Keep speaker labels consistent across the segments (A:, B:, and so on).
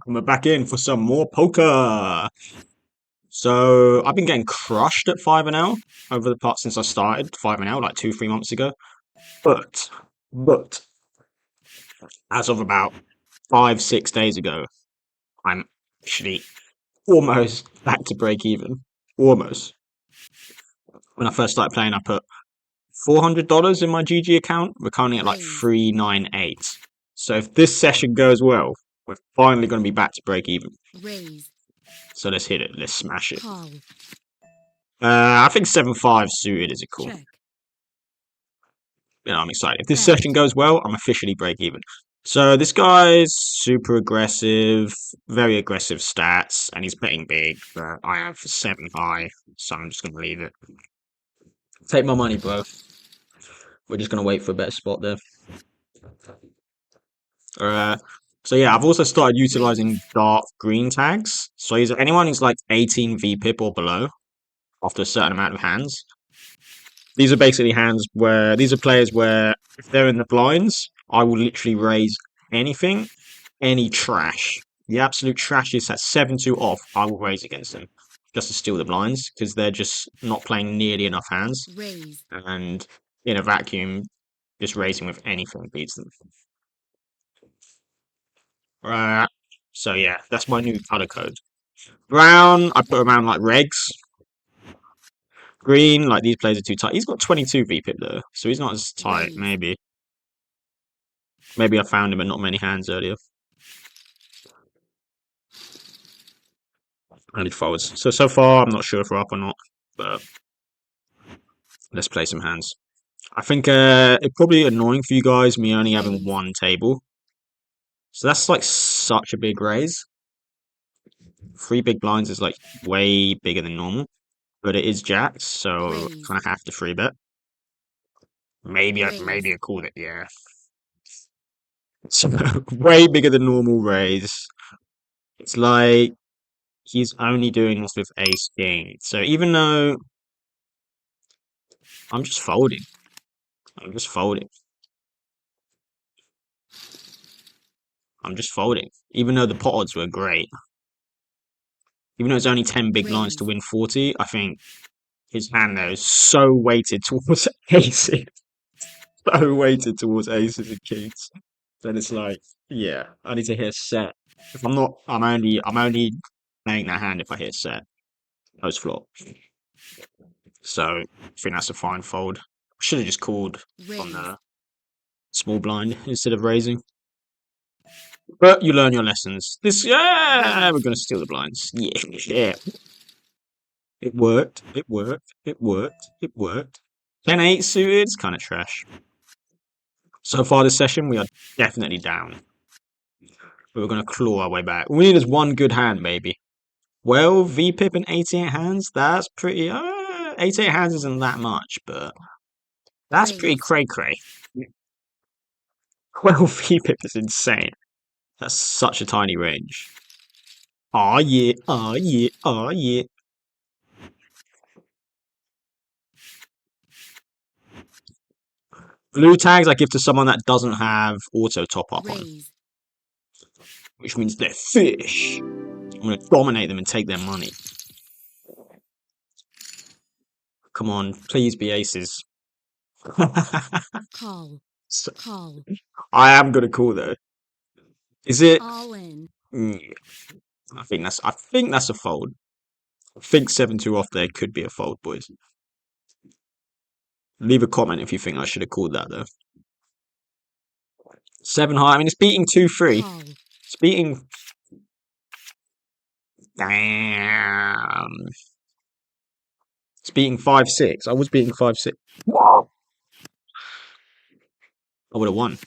A: We're back in for some more poker. So I've been getting crushed at 5-0 over the past since I started 5-0 like 2-3 months ago. But as of about 5-6 days ago, I'm actually almost back to break even. Almost. When I first started playing, I put $400 in my GG account. We're currently at like
B: Raise.
A: 398. So if this session goes well, we're finally going to be back to break even.
B: Raise.
A: So let's hit it. Let's smash it.
B: Call.
A: I think 7-5 suited is a call.
B: Check.
A: I'm excited. If this
B: Bet.
A: session goes well, I'm officially break even. So this guy's super aggressive, very aggressive stats, and he's betting big, but I have 7 high, so I'm just gonna leave it. Take my money, bro. We're just gonna wait for a better spot there. Uh, so yeah, I've also started utilizing dark green tags. So anyone who's like 18 VPIP or below after a certain amount of hands. These are basically hands where these are players where if they're in the blinds, I will literally raise anything, any trash. The absolute trashiest at 7-2 off, I will raise against them just to steal the blinds because they're just not playing nearly enough hands.
B: Raise.
A: And in a vacuum, just raising with anything beats them. Uh, so yeah, that's my new color code. Brown, I put around like regs. Green, like these players are too tight. He's got 22 VPIP though, so he's not as tight.
B: Raise.
A: Maybe I found him in not many hands earlier. And he folds. So far, I'm not sure if we're up or not, but let's play some hands. I think it's probably annoying for you guys, me only having
B: Raise.
A: one table. So that's like such a big raise. 3 big blinds is like way bigger than normal, but it is jacks, so
B: Raise.
A: kind of have to free bet. Maybe
B: Raise.
A: I called it, yeah. So way bigger than normal raise. It's like he's only doing this with ace king. So even though I'm just folding, I'm just folding. I'm just folding. Even though the pot odds were great. Even though it's only 10 big blinds to
B: Raise.
A: win 40, I think his hand there is so weighted towards aces. So weighted towards aces and kings. Then it's like, yeah, I need to hit a set. If I'm not, I'm only playing that hand if I hit a set. Post flop. So I think that's a fine fold. Should have just called on
B: Raise.
A: the small blind instead of raising. But you learn your lessons. Yeah, we're gonna steal the blinds. Yeah. It worked. It worked. It worked. It worked. 10-8 suited is kind of trash. So far this session, we are definitely down. But we're going to claw our way back. We need is one good hand, maybe. Well, VPIP and 88 hands, that's pretty... 88 hands isn't that much, but that's pretty
B: Raise.
A: cray-cray. 12 VPIP is insane. That's such a tiny range. Aw, yeah. Aw, yeah. Aw, yeah. Blue tags I give to someone that doesn't have auto top up on,
B: Raise.
A: which means they're fish. I'm going to dominate them and take their money. Come on, please be aces.
B: Call.
A: So,
B: Call.
A: I am going to call though. Is it?
B: All in.
A: I think that's a fold. I think 7-2 off there could be a fold, boys. Leave a comment if you think I should have called that though. 7 high. I mean, it's beating 2-3.
B: Call.
A: It's beating. Damn. It's beating 5-6. I was beating 5-6. I would have won.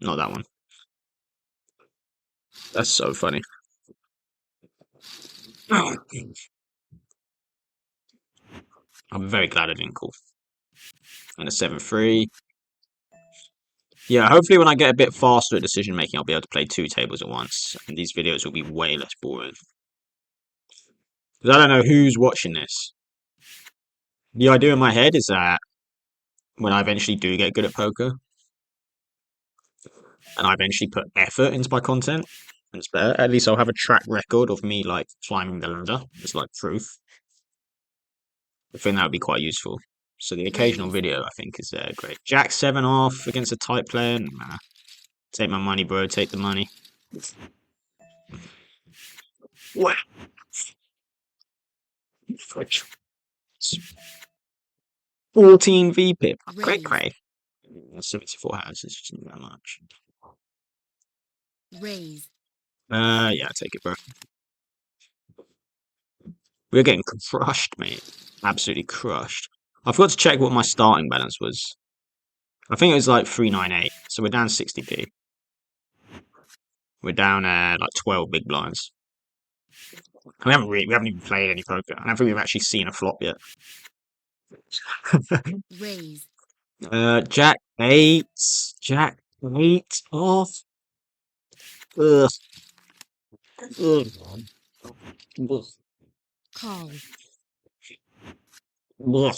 A: Not that one. That's so funny. I'm very glad I didn't call. And a 7-3. Yeah, hopefully when I get a bit faster at decision making, I'll be able to play 2 tables at once. And these videos will be way less boring. Because I don't know who's watching this. The idea in my head is that when I eventually do get good at poker, and I eventually put effort into my content, and it's better. At least I'll have a track record of me like climbing the ladder. It's like proof. I think that would be quite useful. So the occasional
B: Raise.
A: video, I think, is great. Jack 7 off against a tight player. Nah. Take my money, bro. Take the money. Wow. 14 VPIP. Great,
B: Raise.
A: great. 74 houses, just not that much.
B: Raise.
A: Yeah, take it, bro. We're getting crushed, mate. Absolutely crushed. I forgot to check what my starting balance was. I think it was like 398, so we're down 60p. We're down like 12 big blinds. We haven't even played any poker. I don't think we've actually seen a flop yet.
B: Raise.
A: Jack 8. Jack 8 off. Ugh. Ugh. Ugh.
B: Call.
A: Ugh.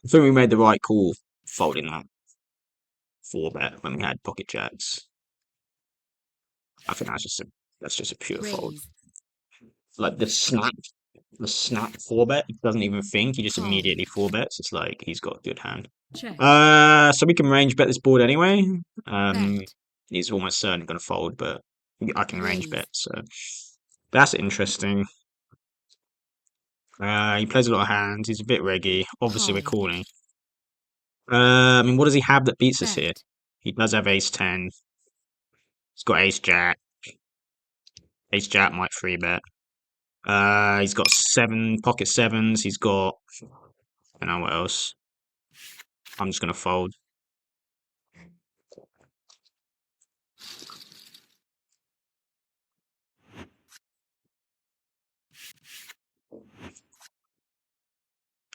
A: I think we made the right call folding that 4-bet when we had pocket jacks. I think that's just a pure fold.
B: Raise.
A: Like the snap 4-bet, he doesn't even think, he just
B: Call.
A: immediately 4-bets. It's like he's got a good hand.
B: Check.
A: So we can range bet this board anyway.
B: Bet.
A: He's almost certainly going to fold, but I can range
B: Raise.
A: bet, so that's interesting. He plays a lot of hands. He's a bit reggy. Obviously, we're
B: Call.
A: calling. I mean, what does he have that beats us
B: Bet.
A: here? He does have ace 10. He's got ace jack. Ace jack might 3-bet. He's got 7 pocket 7s. He's got, I don't know what else. I'm just gonna fold.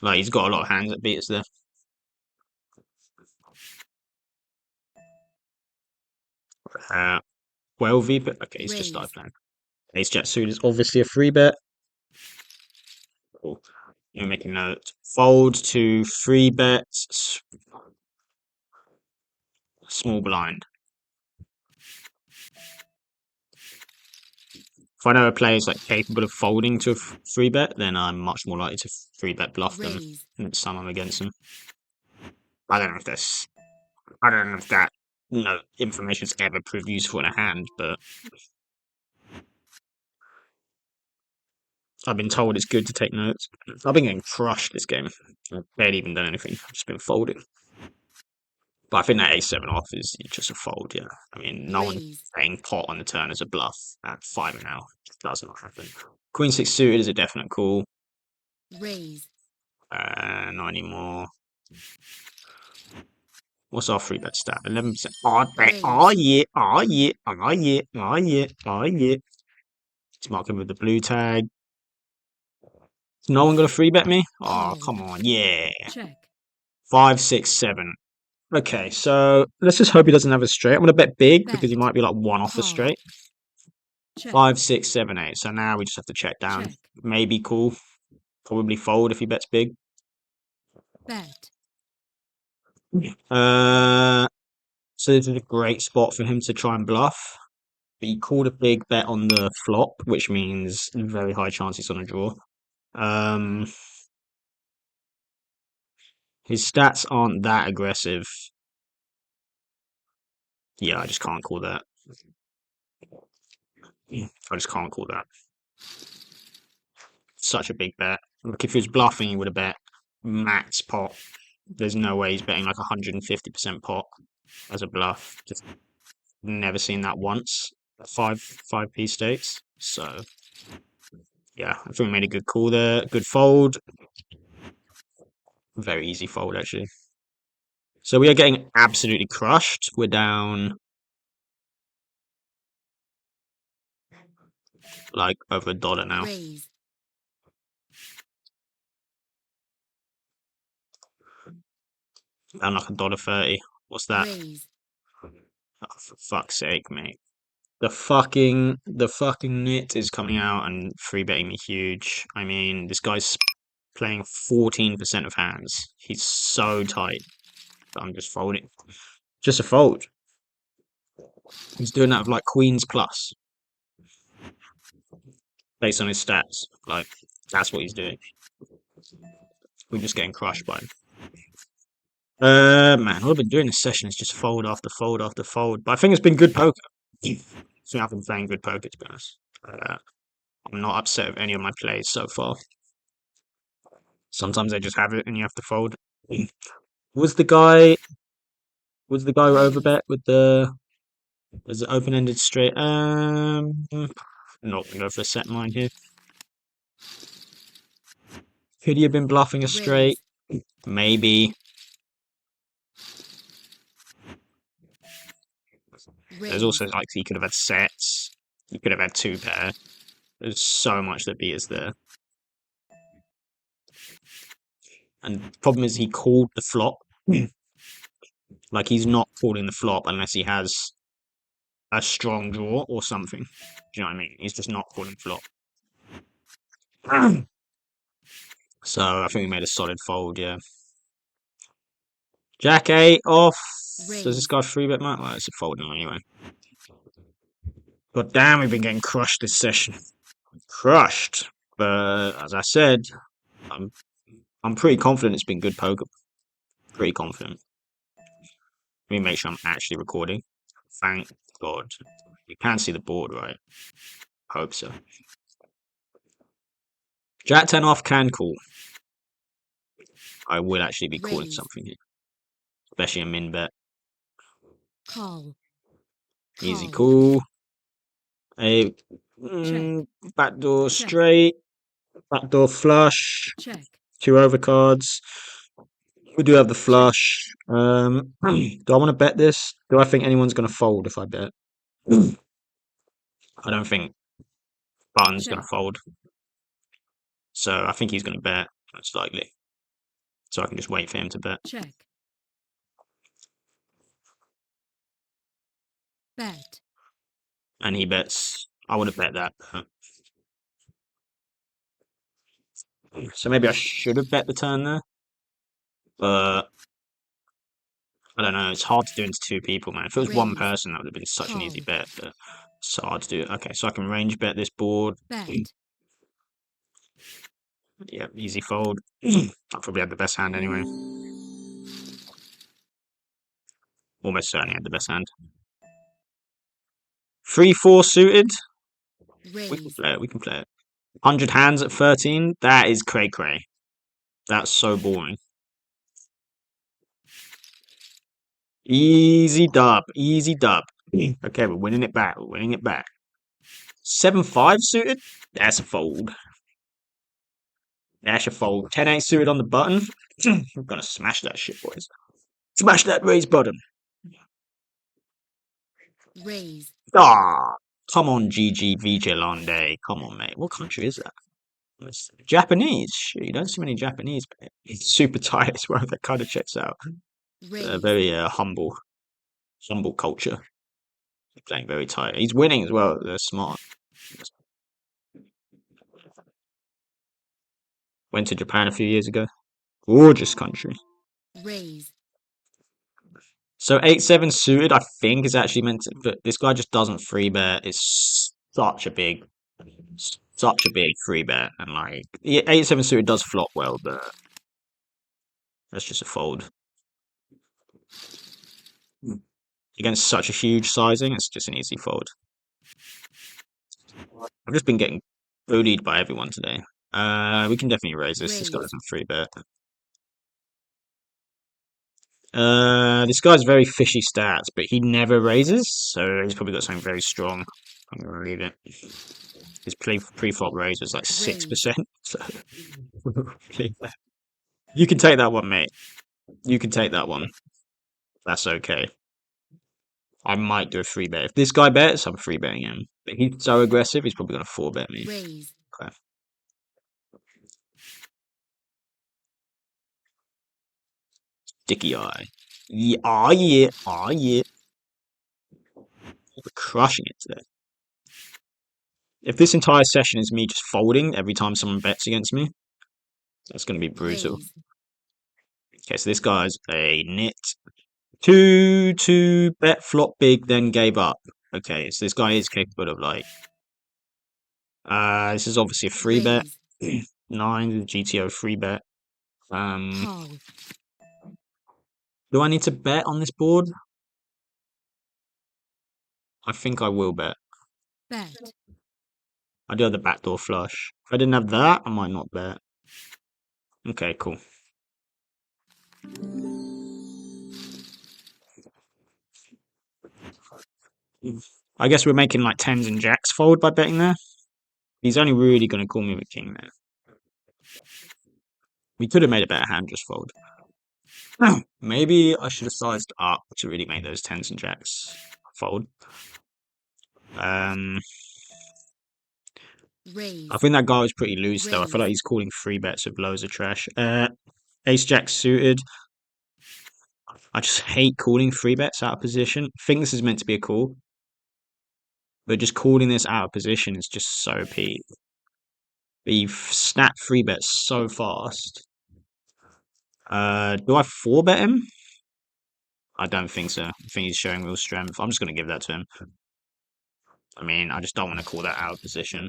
A: Like, he's got a lot of hands that beat us there. 12 VPIP. Okay, he's just
B: Raise.
A: plan. Ace jack suited is obviously a 3-bet. Cool. You're making note. Fold to 3-bets. Small blind. If I know a player is like capable of folding to a 3-bet, then I'm much more likely to 3-bet bluff them
B: Raise.
A: and sum them against them. I don't know if that information's ever proved useful in a hand, but I've been told it's good to take notes. I've been getting crushed this game. I've barely even done anything. I've just been folding. But I think that a7 off is just a fold, yeah. I mean, no one
B: Raise.
A: playing pot on the turn as a bluff at 5 now. It does not happen. Queen 6 suited is a definite call.
B: Raise.
A: Not anymore. What's our 3-bet stat? 11%. Oh, yeah. Oh, yeah. Oh, yeah. Oh, yeah. Oh, yeah. Let's mark him with the blue tag. Is no one going to 3-bet me? Oh, come on. Yeah.
B: Check.
A: 5, 6, 7. Okay, so let's just hope he doesn't have a straight. I'm going to bet big because he might be like 1 off a straight.
B: Check.
A: 5, 6, 7, 8. So now we just have to check down.
B: Check.
A: Maybe call. Probably fold if he bets big.
B: Bet.
A: So this is a great spot for him to try and bluff. But he called a big bet on the flop, which means very high chances on a draw. His stats aren't that aggressive. Yeah, I just can't call that. I just can't call that. Such a big bet. Like if he was bluffing, he would have bet max pot. There's no way he's betting like 150% pot as a bluff. Just never seen that once. 5p stakes. So yeah, I think we made a good call there. Good fold. Very easy fold actually. So we are getting absolutely crushed. We're down like over $1 now.
B: Raise.
A: Down like $1.30. What's that?
B: Raise.
A: Oh, for fuck's sake, mate. The fucking nit is coming out and 3-betting me huge. I mean, this guy's playing 14% of hands. He's so tight. But I'm just folding. Just a fold. He's doing that with like Queens plus. Based on his stats. Like, that's what he's doing. We're just getting crushed by him. Man, all I've been doing this session is just fold after fold after fold. But I think it's been good poker. So I've been playing good poker, to be honest. I'm not upset with any of my plays so far. Sometimes I just have it and you have to fold. Was the guy who overbet with the open-ended straight? Not gonna go for a set mine here. Could he have been bluffing a straight? Maybe. There's also like he could have had sets. He could have had 2 pair. There's so much that beat us there. And the problem is he called the flop. Like he's not calling the flop unless he has a strong draw or something. Do you know what I mean? He's just not calling flop. So I think we made a solid fold, yeah. Jack 8 off. Does this guy 3-bet Matt? Well, it's a fold now anyway. God damn, we've been getting crushed this session. Crushed. But as I said, I'm pretty confident it's been good poker. Pretty confident. Let me make sure I'm actually recording. Thank God. You can see the board, right? Hope so. Jack 10 off can call. I will actually be calling something here. Especially a min bet.
B: Call.
A: Easy call. A backdoor straight. Backdoor flush.
B: Check.
A: 2 overcards. We do have the flush. Do I want to bet this? Do I think anyone's going to fold if I bet? I don't think Button's going to fold. So I think he's going to bet, most likely. So I can just wait for him to bet.
B: Check. Bet.
A: And he bets. I would have bet that. So maybe I should have bet the turn there. But I don't know. It's hard to do into 2 people, man. If it was 1 person, that would have been such an easy bet. But it's so hard to do. Okay, so I can range bet this board.
B: Bet.
A: Yeah, easy fold. I probably had the best hand anyway. Almost certainly had the best hand. 3-4 suited. We can play it. We can play it. 100 hands at 13. That is cray cray. That's so boring. Easy dub. Easy dub. Okay, we're winning it back. We're winning it back. 7-5 suited. That's a fold. That's a fold. 10-8 suited on the button. I'm gonna smash that shit, boys. Smash that raise button.
B: Raise.
A: Ah, come on, GG Vigilante. Come on, mate. What country is that? It's Japanese. Shit, you don't see many Japanese. It's super tight as well. That kind of checks out. Very humble culture. He's playing very tight. He's winning as well. They're smart. Went to Japan a few years ago. Gorgeous country.
B: Raise.
A: So 8-7 suited, I think, is actually meant to, but this guy just doesn't 3-bet. It's such a big 3-bet, and like 8-7 suited does flop well, but that's just a fold. Against such a huge sizing, it's just an easy fold. I've just been getting bullied by everyone today. We can definitely raise this. This guy doesn't 3-bet. This guy's very fishy stats, but he never raises, so he's probably got something very strong. I'm gonna leave it. His pre-flop raise was like 6%. So you can take that one, mate. You can take that one. That's okay. I might do a 3-bet. If this guy bets, I'm 3-betting him. But he's so aggressive, he's probably gonna 4-bet me.
B: Raise.
A: Okay. Sticky eye. Yeah, oh yeah, oh yeah. We're crushing it today. If this entire session is me just folding every time someone bets against me, That's going to be brutal.
B: Raise.
A: Okay, so this guy's a nit. 2 bet flop big, then gave up. Okay, so this guy is capable of like. This is obviously a free bet.
B: Raise.
A: 9 GTO free bet.
B: Call.
A: Do I need to bet on this board? I think I will bet.
B: Bet.
A: I do have the backdoor flush. If I didn't have that, I might not bet. Okay, cool. I guess we're making like tens and jacks fold by betting there. He's only really going to call me with king there. We could have made a better hand just fold. Maybe I should have sized up to really make those tens and jacks fold.
B: Raise.
A: I think that guy was pretty loose though. I feel like
B: Raise.
A: he's calling 3 bets with loads of trash. Ace jack suited. I just hate calling 3 bets out of position. I think this is meant to be a call. But just calling this out of position is just so peak. But you've snapped 3 bets so fast. Do I 4-bet him? I don't think so. I think he's showing real strength. I'm just going to give that to him. I mean, I just don't want to call that out of position.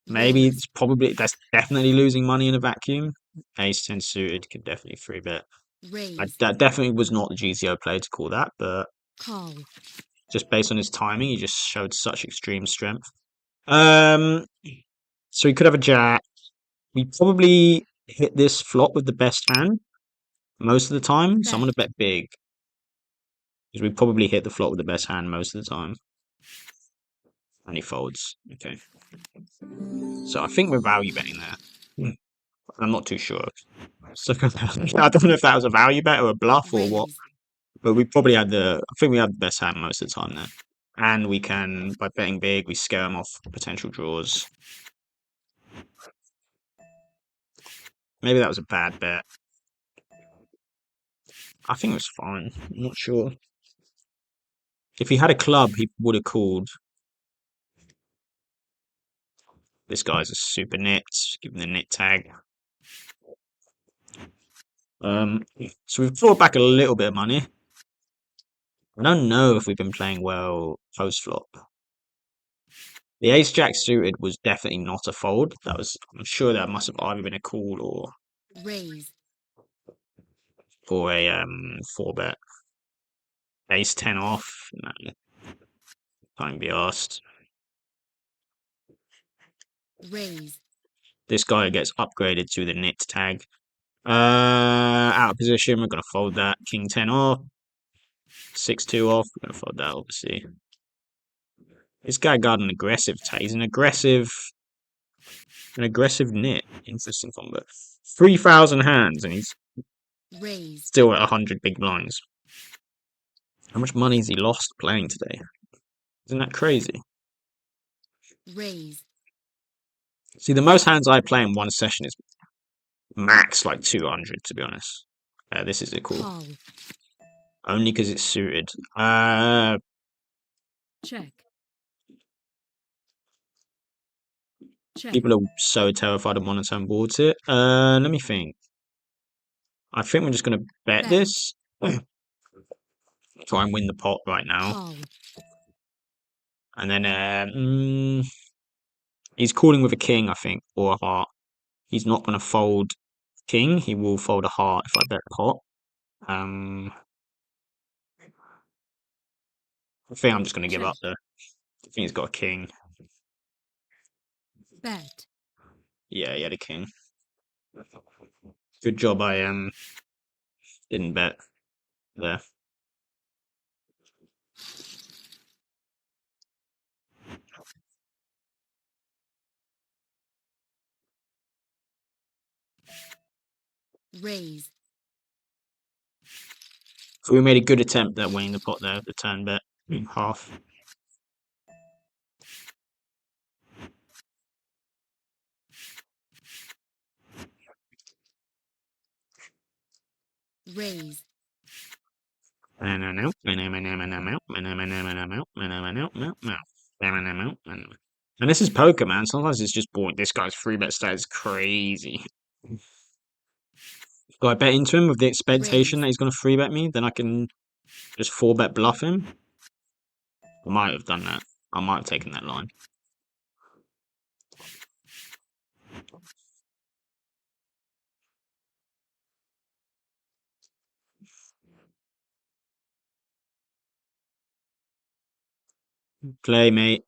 A: Maybe
B: Raise.
A: it's probably, that's definitely losing money in a vacuum. Ace 10 suited could definitely 3-bet.
B: Raise.
A: That definitely was not the GTO play to call that, but
B: Call.
A: just based on his timing, he just showed such extreme strength. So he could have a jack. We probably hit this flop with the best hand most of the time, so I'm going to bet big. Because we probably hit the flop with the best hand most of the time. And he folds. Okay. So I think we're value betting there. I'm not too sure. So I don't know if that was a value bet or a bluff or what.
B: Raise.
A: But we probably had I think we had the best hand most of the time there. And we can, by betting big, we scare them off potential draws. Maybe that was a bad bet. I think it was fine. I'm not sure. If he had a club, he would have called. This guy's a super nit. Give him the nit tag. So we've brought back a little bit of money. I don't know if we've been playing well post flop. The ace jack suited was definitely not a fold. I'm sure that must have either been a call
B: Raise.
A: or a 4-bet. Ace 10 off. No, can't be asked.
B: Raise.
A: This guy gets upgraded to the nit tag. Out of position, we're gonna fold that. King 10 off. 6-2 off. We're gonna fold that, obviously. This guy got an aggressive tag. He's an aggressive nit. Interesting combo. 3,000 hands, and he's
B: Raise.
A: still at 100 big blinds. How much money has he lost playing today? Isn't that crazy?
B: Raise.
A: See, the most hands I play in one session is max like 200, to be honest. This is a cool.
B: Call.
A: Only because it's suited.
B: Check. Check.
A: People are so terrified of monotone boards here. Let me think. I think we're just going to bet this. Try and win the pot right now.
B: Call.
A: And then he's calling with a king, I think, or a heart. He's not going to fold king. He will fold a heart if I bet pot. I think I'm just going to give up there. I think he's got a king.
B: Bet.
A: Yeah, he had a king. Good job I didn't bet there.
B: Raise.
A: So we made a good attempt at winning the pot there, the turn bet, half.
B: Raise.
A: And this is poker, man. Sometimes it's just boring. This guy's 3-bet stat is crazy. Do I bet into him with the expectation that he's going to 3-bet me? Then I can just 4-bet bluff him? I might have done that. I might have taken that line. Play, mate.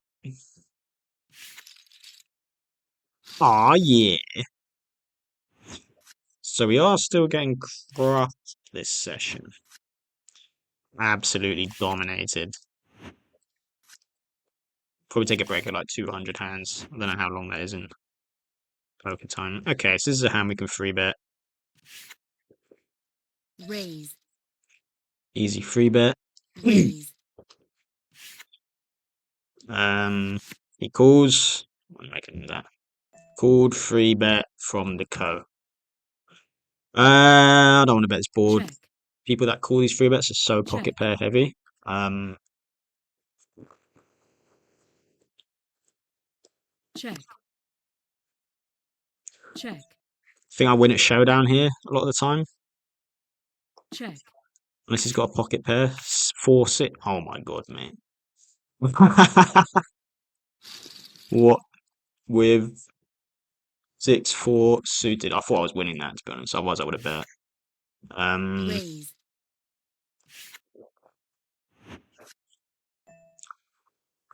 A: Aw, yeah. So we are still getting crushed this session. Absolutely dominated. Probably take a break at like 200 hands. I don't know how long that is in poker time. Okay, so this is a hand we can 3-bet.
B: Raise.
A: Easy 3-bet.
B: Raise.
A: He calls. I'm making that. Called 3-bet from the co. I don't want to bet this board.
B: Check.
A: People that call these 3-bets are so pocket pair heavy.
B: Check. Check.
A: I think I win at showdown here a lot of the time.
B: Check.
A: Unless he's got a pocket pair. Force it. Oh my god, mate. What with 6-4 suited? I thought I was winning that, to be honest. Otherwise, I would have bet.
B: Raise.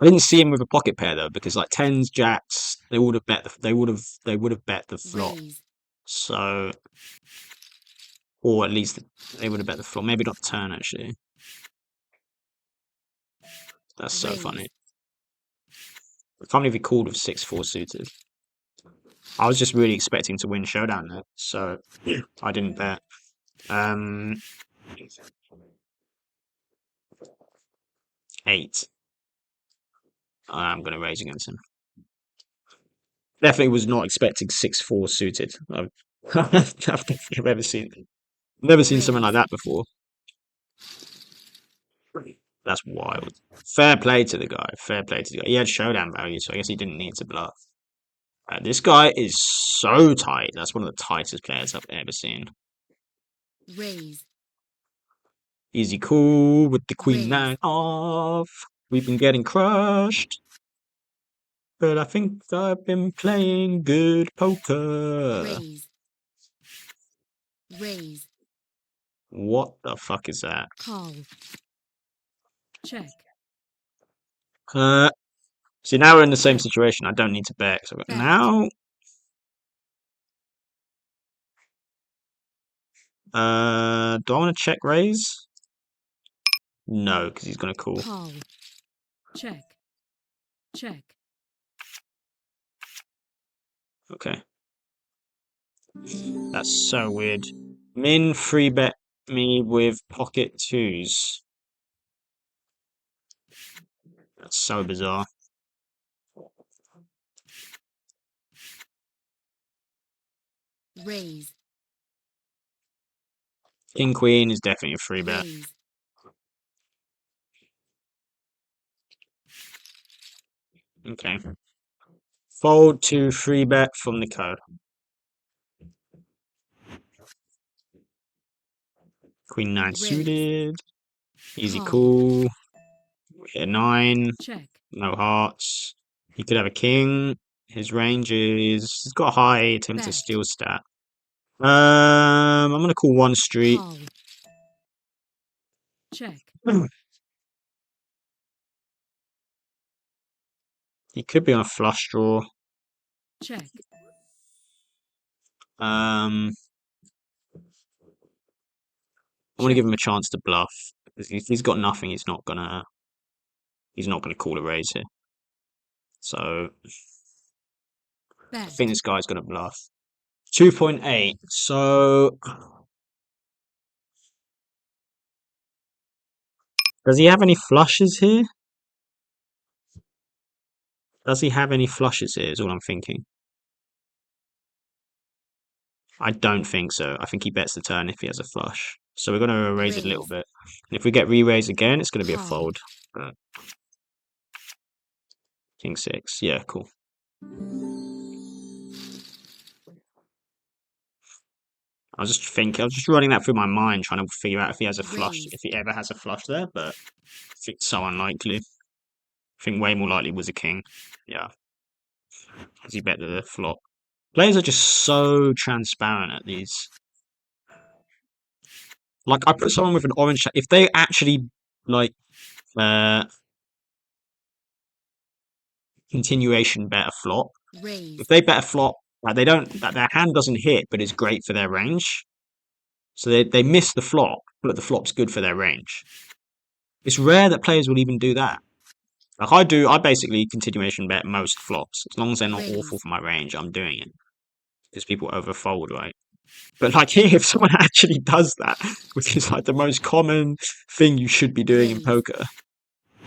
A: I didn't see him with a pocket pair though, because like tens, jacks, they would have bet. They would have bet the flop.
B: Raise.
A: So, or at least they would have bet the flop. Maybe not the turn actually. That's so
B: Raise.
A: funny. I can't believe he called with 6-4 suited. I was just really expecting to win showdown there, so I didn't bet. 8. I'm going to raise against him. Definitely was not expecting 6-4 suited. I've never seen something like that before. That's wild. Fair play to the guy. Fair play to the guy. He had showdown value, so I guess he didn't need to bluff. This guy is so tight. That's one of the tightest players I've ever seen.
B: Raise.
A: Easy cool with the queen
B: Raise.
A: 9 off. We've been getting crushed. But I think I've been playing good poker.
B: Raise. Raise.
A: What the fuck is that?
B: Call. Check.
A: See, now we're in the same situation. I don't need to bet. So
B: Bet.
A: now, do I want to check raise? No, because he's gonna call.
B: Call. Check. Check.
A: Okay, that's so weird. Min 3-bet me with pocket 2s. That's so bizarre.
B: Raise.
A: King Queen is definitely a 3-bet.
B: Raise.
A: Okay. Fold to 3-bet from the co. Queen 9
B: Raise.
A: suited. Easy
B: Call.
A: cool. We hit a 9.
B: Check.
A: No hearts. He could have a king. His range is... He's got a high attempt to
B: Bet.
A: steal stat. I'm going to call 1 street.
B: Call. Check.
A: He could be on a flush draw.
B: Check.
A: I want to give him a chance to bluff. Because if he's got nothing, he's not gonna call a raise here. So I
B: Bet.
A: think this guy's gonna bluff. 2.8. So does he have any flushes here? Does he have any flushes here? Is all I'm thinking. I don't think so. I think he bets the turn if he has a flush. So we're going to raise it a little
B: Raise.
A: bit. And if we get re-raise again, it's going to be a
B: Call.
A: fold. But King 6. Yeah, cool. I was just running that through my mind, trying to figure out if he has a flush,
B: Raise.
A: if he ever has a flush there, but I think it's so unlikely. I think way more likely was a king. Yeah. Because he bet the flop. Players are just so transparent at these. Like, I put someone with an orange, if they actually, like, continuation bet a flop,
B: Raise.
A: if they bet a flop, like that their hand doesn't hit, but is great for their range. So they miss the flop, but the flop's good for their range. It's rare that players will even do that. Like I basically continuation bet most flops. As long as they're not awful for my range, I'm doing it. Because people overfold, right? But like here, if someone actually does that, which is like the most common thing you should be doing in poker,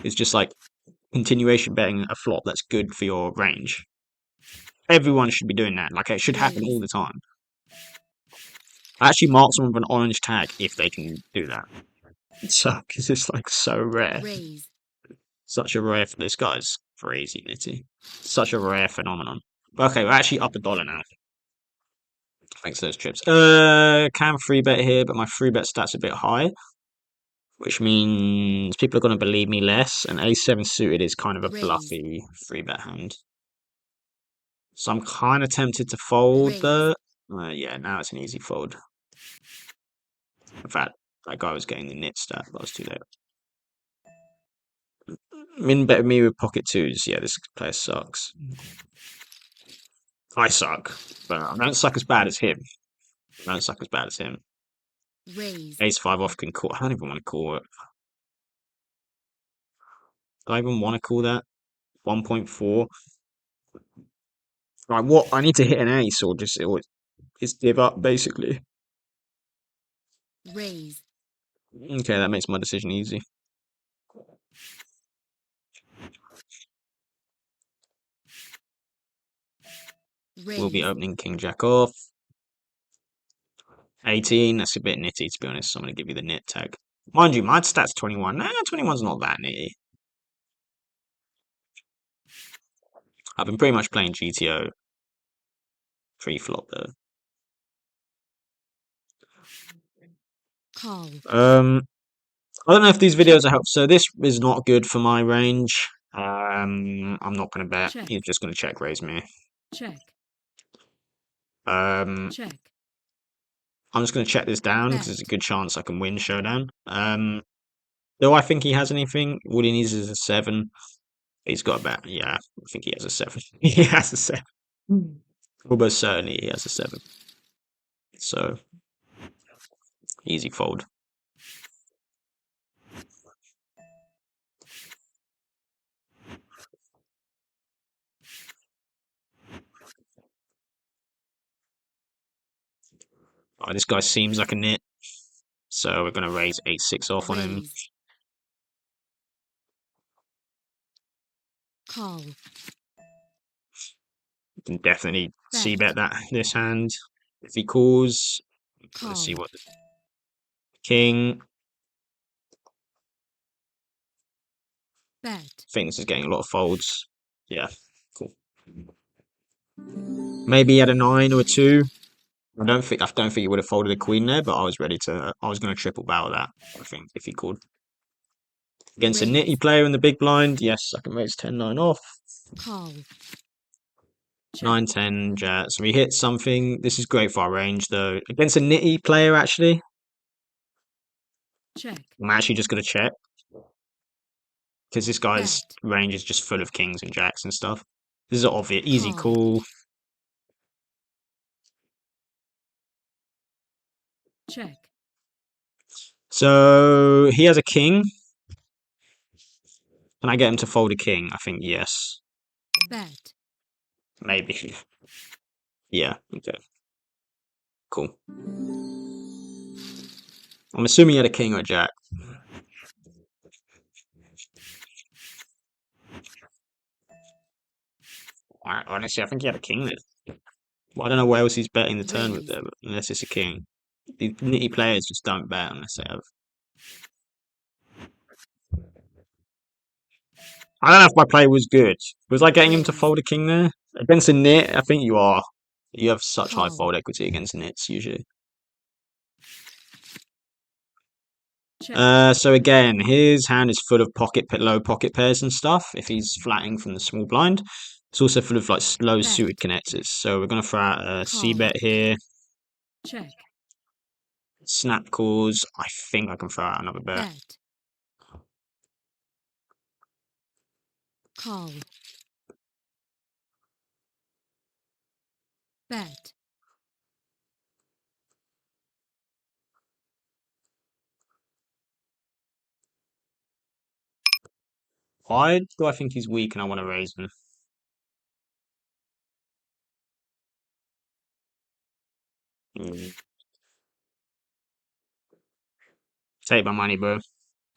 A: is just like continuation betting a flop that's good for your range. Everyone should be doing that. Like it should happen all the time. I actually mark someone with an orange tag if they can do that. So, because it's like so rare.
B: Raise.
A: Such a rare. This guy's crazy, Nitty. Such a rare phenomenon. Okay, we're actually up $1 now. Thanks to those trips. Can free bet here, but my free bet stat's a bit high, which means people are going to believe me less. And A7 suited is kind of a bluffy free bet hand. So I'm kind of tempted to fold the. Yeah, now it's an easy fold. In fact, that guy was getting the nit stat, but I was too late. Min bet me with pocket twos. Yeah, this player sucks. I suck, but I don't suck as bad as him. I don't suck as bad as him.
B: Raise.
A: Ace 5 off can call. I don't even want to call it. Do I even want to call that? 1.4. Right, what? I need to hit an ace or just give up, basically.
B: Raise.
A: Okay, that makes my decision easy.
B: Raise.
A: We'll be opening King Jack off. 18, that's a bit nitty, to be honest. So I'm going to give you the nit tag. Mind you, my stat's 21. Nah, 21's not that nitty. I've been pretty much playing GTO pre-flop, though.
B: Call.
A: I don't know if these videos are helpful. So this is not good for my range. I'm not going to bet.
B: Check.
A: He's just going to check raise me.
B: Check.
A: Check. I'm just going to check this down because there's a good chance I can win showdown. Do I think he has anything? All he needs is a 7. He's got a bet. Yeah, I think he has a 7. He has a 7. Almost certainly he has a 7. So, easy fold. Oh, this guy seems like a nit. So we're going to raise 8-6 off on him.
B: Call.
A: You can definitely see bet this hand. If he calls, let's see what the king. Bet. I think this is getting a lot of folds. Yeah, cool. Maybe he had a 9 or a 2. I don't think he would have folded a queen there, but I was going to triple barrel that, I think, if he called. Against a nitty player in the big blind, yes, I can raise 10-9 off. Call. 9-10 jet. So we hit something. This is great for our range, though. Against a nitty player, actually. Check. I'm actually just going to check. Because this guy's range is just full of kings and jacks and stuff. This is obvious. Easy call. Check. So he has a king. Can I get him to fold a king? I think yes. Bet. Maybe. Yeah, okay. Cool. I'm assuming he had a king or a jack. Honestly, I think he had a king there. Well, I don't know where else he's betting the turn with there, but unless it's a king. These nitty players just don't bet unless they have. I don't know if my play was good. Was I getting him to fold a king there? Against a nit, I think you are. You have such high
B: Call.
A: fold equity against nits, usually.
B: Check.
A: So again, his hand is full of low pocket pairs and stuff, if he's flatting from the small blind. It's also full of like low
B: Bet.
A: suited connectors. So we're going to throw out a
B: Call.
A: c-bet here.
B: Check.
A: Snap calls. I think I can throw out another bet.
B: Bet. Call. Bet.
A: Why do I think he's weak and I want to raise him? Take my money, bro.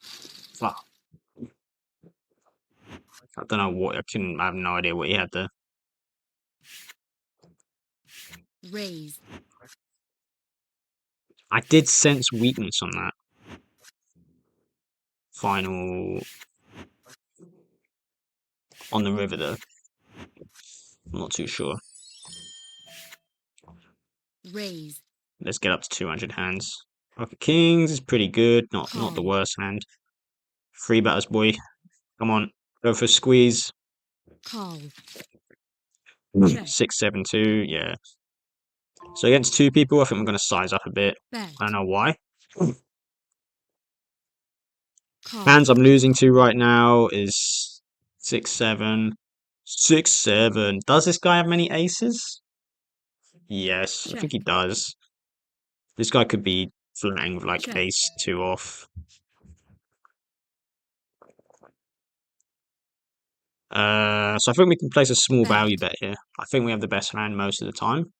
A: Fuck. I don't know what, I have no idea what he had there.
B: Raise.
A: I did sense weakness on that. Final on the river though. I'm not too sure.
B: Raise.
A: Let's get up to 200 hands. Pocket kings is pretty good. Not the
B: Call.
A: worst hand. Free batters, boy. Come on. Go for a squeeze.
B: Call.
A: 6-7-2. Yeah. So against two people, I think we're going to size up a bit.
B: Bet.
A: I don't know why.
B: Call.
A: Hands I'm losing to right now is 6-7. 6-7. Does this guy have many aces? Yes, I think he does. This guy could be flatting with like
B: Check.
A: ace 2 off. So I think we can place a small
B: Bet.
A: value bet here. I think we have the best hand most of the time.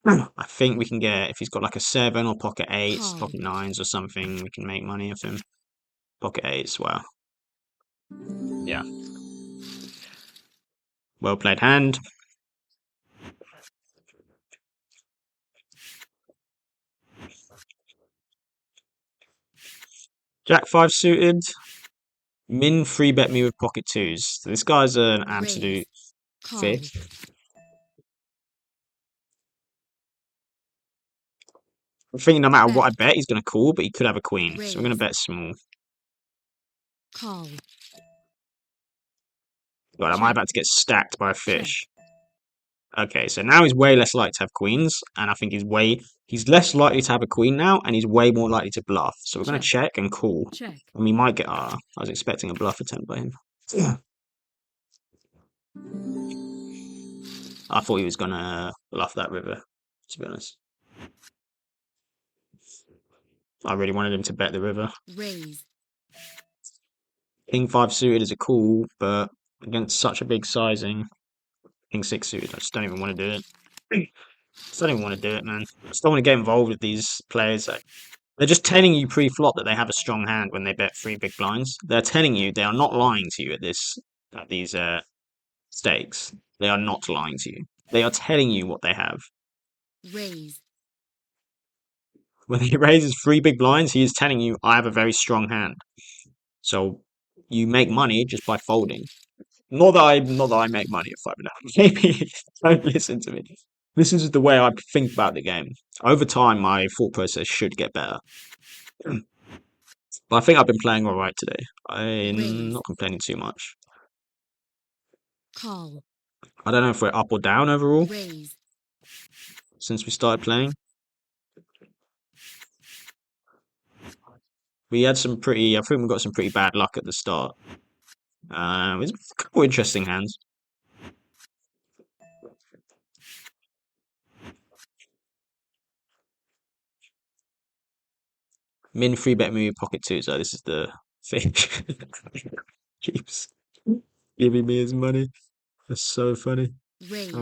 A: I think we can get, if he's got like a 7 or pocket 8s,
B: Call.
A: pocket 9s or something, we can make money off him. Pocket 8s, wow. Yeah. Well played hand. Jack 5 suited. Min free bet me with pocket 2s. So this guy's an absolute
B: Call.
A: fish. I'm thinking no matter what I bet, he's going to call, but he could have a queen. So we're going to bet small.
B: Call.
A: God, am I about to get stacked by a fish? Okay, so now he's way less likely to have queens, and I think he's less likely to have a queen now, and he's way more likely to bluff. So we're going to check and call.
B: Check.
A: And we might get, I was expecting a bluff attempt by him. I thought he was going to bluff that river, to be honest. I really wanted him to bet the river.
B: Raise.
A: King 5 suited is a call, but against such a big sizing, King 6 suited, I just don't even want to do it. Just don't even want to do it, man. I just don't want to get involved with these players. They're just telling you pre-flop that they have a strong hand when they bet 3 big blinds. They're telling you, they are not lying to you at these stakes. They are not lying to you. They are telling you what they have.
B: Raise.
A: When he raises 3 big blinds, he is telling you, I have a very strong hand. So you make money just by folding. Not that I make money at 5.5. Maybe don't listen to me. This is the way I think about the game. Over time, my thought process should get better. But I think I've been playing all right today. I'm not complaining too much.
B: Call.
A: I don't know if we're up or down overall
B: Raise.
A: since we started playing. We had some pretty, I think we got some pretty bad luck at the start. It's a couple interesting hands. Min free bet me with pocket 2, so this is the thing. Keeps giving me his money. That's so funny.
B: Raise.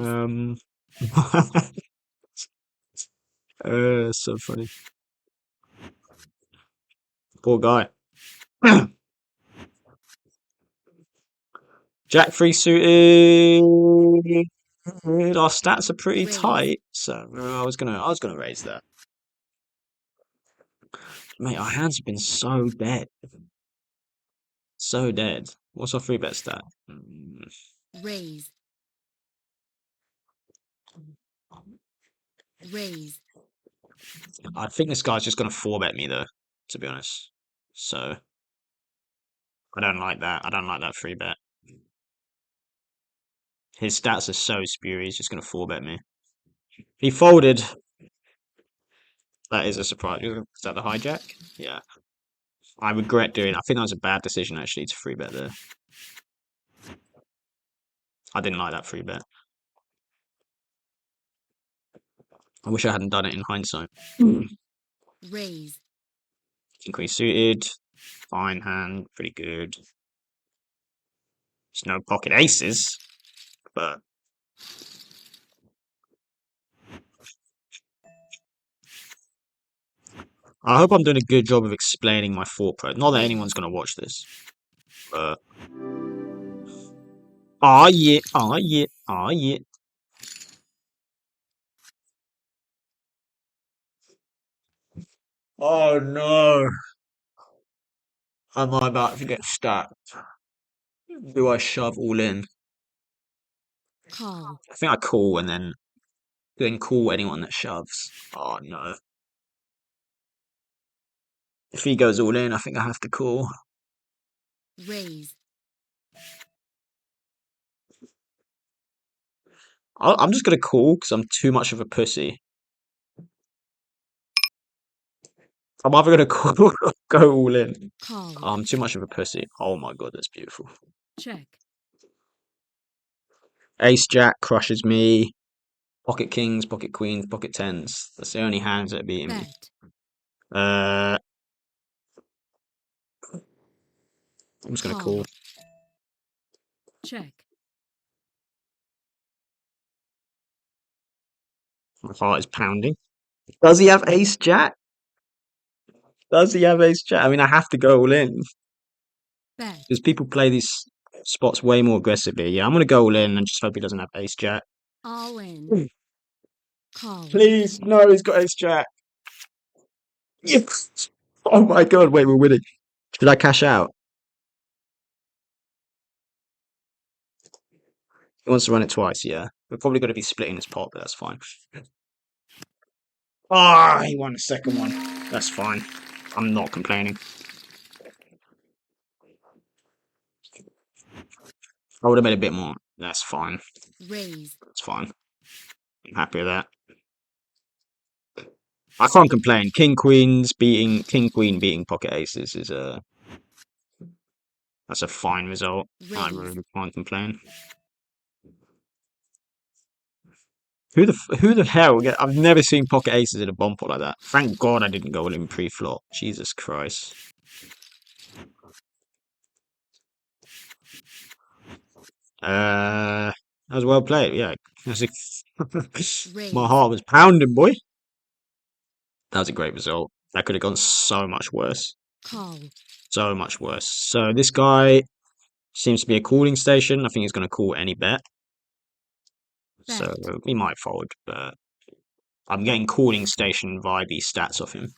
A: So funny. Poor guy. Jack 3 suited. Our stats are pretty tight, so I was gonna raise that. Mate, our hands have been so dead. So dead. What's our free bet stat?
B: Raise. Raise.
A: I think this guy's just gonna 4-bet me though, to be honest. So I don't like that. I don't like that free bet. His stats are so spewy, he's just gonna 4-bet me. He folded. That is a surprise. Is that the hijack? Yeah. I regret doing. I think that was a bad decision actually to 3-bet there. I didn't like that 3-bet. I wish I hadn't done it in hindsight.
B: Raise.
A: King queen suited. Fine hand. Pretty good. There's no pocket aces, but I hope I'm doing a good job of explaining my thought process. Not that anyone's going to watch this, but ah yeah, ah yeah, ah yeah. Oh no! Am I about to get stacked? Do I shove all in?
B: Call.
A: I think I call and then call anyone that shoves. Oh no! If he goes all in, I think I have to call.
B: Raise.
A: I'm just gonna call because I'm too much of a pussy. I'm either gonna call or go all in.
B: Call.
A: I'm too much of a pussy. Oh my god, that's beautiful.
B: Check.
A: Ace Jack crushes me. Pocket kings, pocket queens, pocket tens. That's the only hands that are beating me.
B: Bet.
A: I'm just gonna call.
B: Check.
A: My heart is pounding. Does he have ace jack? Does he have ace jack? I mean, I have to go all in
B: Bet.
A: because people play these spots way more aggressively. Yeah, I'm gonna go all in and just hope he doesn't have ace jack.
B: All in. Call.
A: Please, no, he's got ace jack. Yes. Oh my god! Wait, we're winning. Should I cash out? He wants to run it twice. Yeah, we're probably going to be splitting this pot, but that's fine. Ah, he won the second one. That's fine. I'm not complaining. I would have made a bit more. That's fine.
B: Raise.
A: That's fine. I'm happy with that. I can't complain. King queen beating pocket aces is that's a fine result. I
B: Raise.
A: really can't complain. Who the hell? I've never seen pocket aces in a bomb pot like that. Thank God I didn't go in pre-flop. Jesus Christ. That was well played. Yeah, my heart was pounding, boy. That was a great result. That could have gone so much worse.
B: Call.
A: So much worse. So this guy seems to be a calling station. I think he's going to call any bet. So he might fold, but I'm getting calling station vibey stats off him.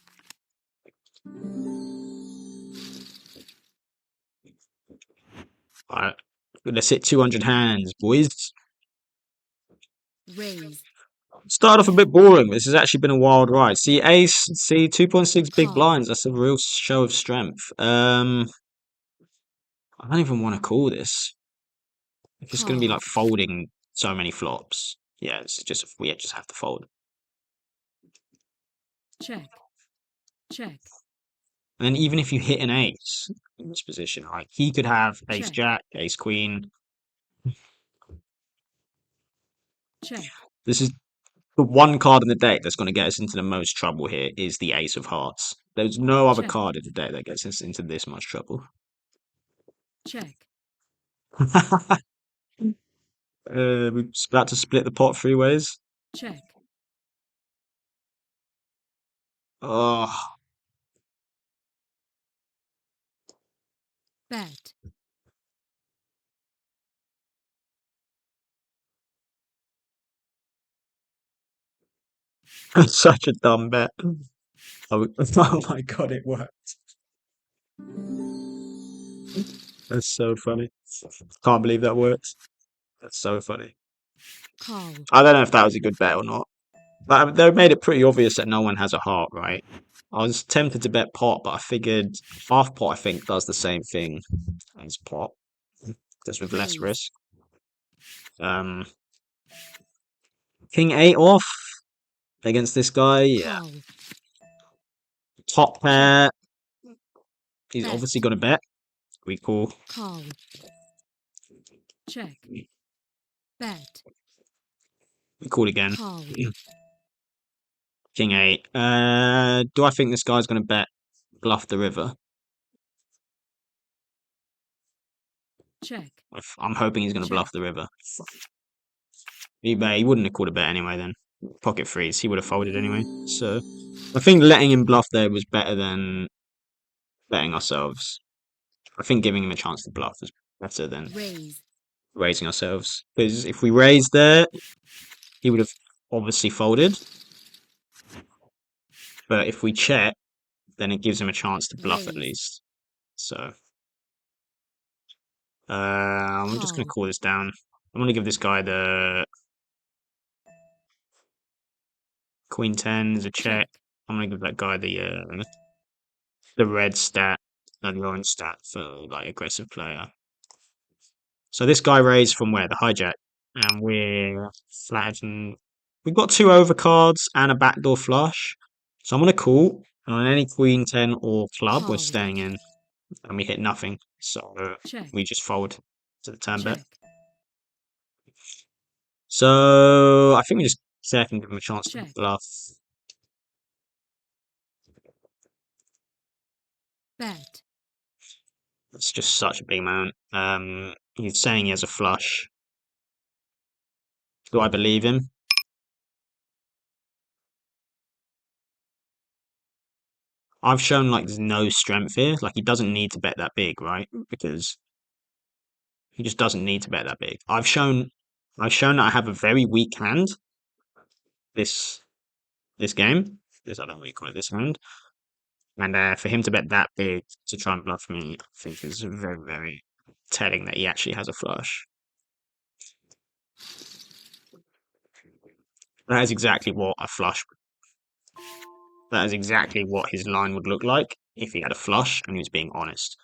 A: Alright, let's hit 200 hands, boys.
B: Raise.
A: Started off a bit boring, but this has actually been a wild ride. See, ace, see, 2.6 big
B: Call.
A: blinds. That's a real show of strength. I don't even want to call this. If it's going to be like folding so many flops, yeah, it's just we just have to fold.
B: Check. Check.
A: And then even if you hit an ace in this position, like he could have ace
B: Check.
A: jack, ace queen.
B: Check.
A: This is the one card in the deck that's going to get us into the most trouble here is the ace of hearts. There's no other
B: Check.
A: card in the deck that gets us into this much trouble.
B: Check.
A: We're about to split the pot 3 ways.
B: Check.
A: Oh,
B: Bet.
A: such a dumb bet. Oh, oh my god, it worked. That's so funny. Can't believe that works. That's so funny.
B: Call.
A: I don't know if that was a good bet or not. But they made it pretty obvious that no one has a heart, right? I was tempted to bet pot, but I figured half pot, I think, does the same thing as pot, just with less
B: Raise.
A: risk. King 8 off against this guy. Yeah.
B: Call.
A: Top pair. He's
B: Bet.
A: obviously going to bet. We call.
B: Call. Check. Bet.
A: We call again.
B: Call.
A: King 8. Do I think this guy's going to bet bluff the river?
B: Check.
A: I'm hoping he's going to
B: Check.
A: bluff the river. He wouldn't have called a bet anyway then. Pocket freeze. He would have folded anyway. So I think letting him bluff there was better than betting ourselves. I think giving him a chance to bluff was better than
B: Raise.
A: raising ourselves. Because if we raised there, he would have obviously folded. But if we check, then it gives him a chance to bluff at
B: Raise.
A: least. So I'm just going to
B: Call.
A: call this down. I'm going to give this guy the Queen 10 as a check.
B: Check.
A: I'm going to give that guy the red stat and the orange stat for like aggressive player. So this guy raised from where? The hijack. And we're flatted and we've got 2 overcards and a backdoor flush. So I'm gonna call. And on any Queen 10 or club, we're
B: Call.
A: staying in. And we hit nothing. So
B: Check.
A: we just fold to the turn bet.
B: Check.
A: So I think we just check and give him a chance to
B: Check.
A: bluff.
B: Bet.
A: It's just such a big amount. He's saying he has a flush. Do I believe him? I've shown like there's no strength here. Like he doesn't need to bet that big, right? Because he just doesn't need to bet that big. I've shown that I have a very weak hand. This game. This I don't know what you call it. This hand. And for him to bet that big to try and bluff me, I think is very, very telling that he actually has a flush. That is exactly what a flush. That is exactly what his line would look like if he had a flush and he was being honest.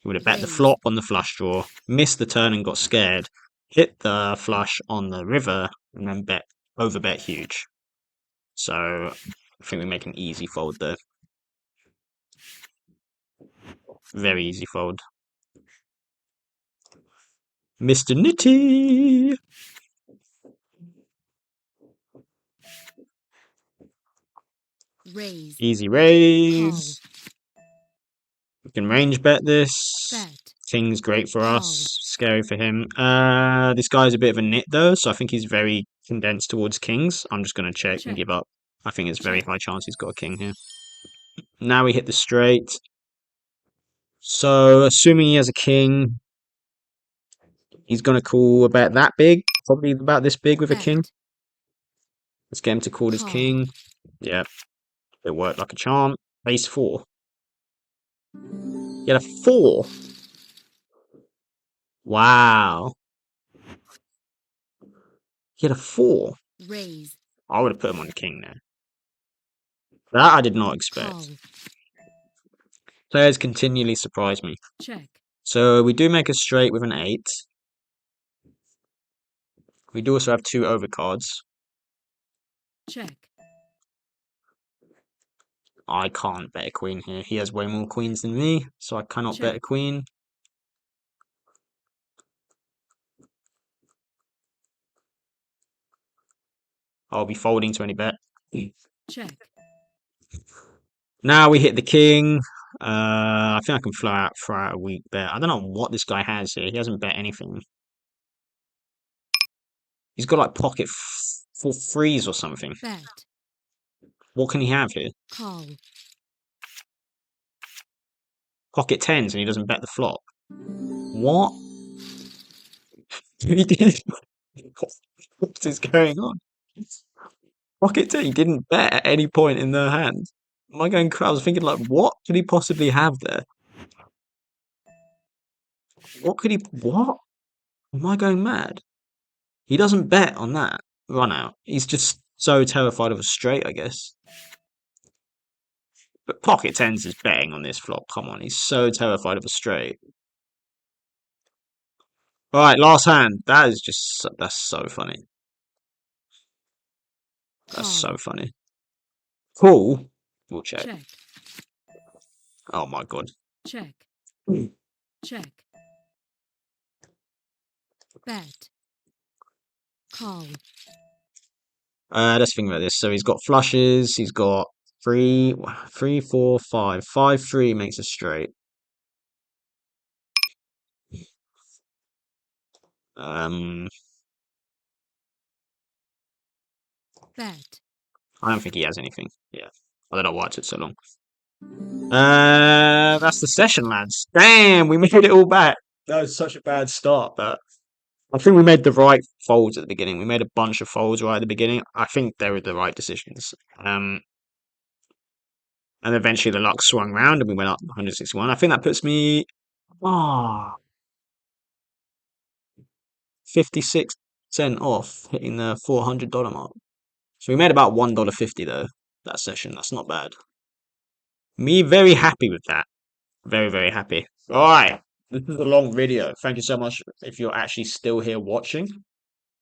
A: He would have bet the
B: Raise.
A: flop on the flush draw, missed the turn and got scared, hit the flush on the river, and then overbet huge. So I think we make an easy fold there. Very easy fold. Mr. Nitty!
B: Raise.
A: Easy raise. We can range bet this.
B: Bet.
A: King's great for
B: Call.
A: us. Scary for him. This guy's a bit of a nit though, so I think he's very condensed towards kings. I'm just going to check and
B: Check.
A: give up. I think it's very
B: Check.
A: high chance he's got a king here. Now we hit the straight. So assuming he has a king, he's going to call about that big. Probably about this big with a king.
B: Bet.
A: Let's get him to call his
B: Call.
A: king. Yeah, it worked like a charm. Ace 4. He had a 4. Wow. He had a 4.
B: Raise.
A: I would have put him on the king there. That I did not expect.
B: Call.
A: Players continually surprise me.
B: Check.
A: So we do make a straight with an 8. We do also have 2 overcards.
B: Check.
A: I can't bet a queen here. He has way more queens than me, so I cannot bet a
B: Check.
A: queen. I'll be folding to any bet.
B: Check.
A: Now we hit the king. I think I can throw out a weak bet. I don't know what this guy has here. He hasn't bet anything. He's got like pocket for freeze or something.
B: Bet.
A: What can he have here?
B: Call.
A: Pocket tens and he doesn't bet the flop. What? He did. What is going on? Pocket 10, he didn't bet at any point in their hand. Am I going crazy? I was thinking, like, what could he possibly have there? What could he? What? Am I going mad? He doesn't bet on that run out. He's just so terrified of a straight, I guess. But pocket tens is betting on this flop. Come on, he's so terrified of a straight. All right, last hand. That is just that's so funny. That's
B: Call.
A: so funny. Cool. We'll check.
B: Check.
A: Oh my god.
B: Check. Check. Bet. Call.
A: Let's think about this. So he's got flushes. He's got three, 4, 5. 5, 3 makes a straight.
B: Bet.
A: I don't think he has anything. Yeah. I don't know why it took so long. That's the session, lads. Damn, we made it all back. That was such a bad start, but I think we made the right folds at the beginning. We made a bunch of folds right at the beginning. I think they were the right decisions. And eventually the luck swung round and we went up 161. I think that puts me 56% off hitting the $400 mark. So we made about $1.50 though that session. That's not bad. Me very happy with that. Very, very happy. All right. This is a long video. Thank you so much if you're actually still here watching.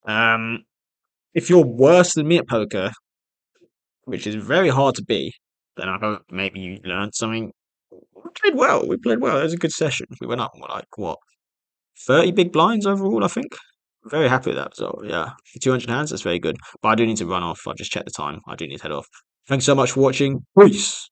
A: If you're worse than me at poker, which is very hard to be, then I hope maybe you learned something. We played well. We played well. It was a good session. We went up like what 30 big blinds overall, I think. Very happy with that result. Yeah, for 200 hands, that's very good. But I do need to run off. I've just checked the time. I do need to head off. Thanks so much for watching. Peace.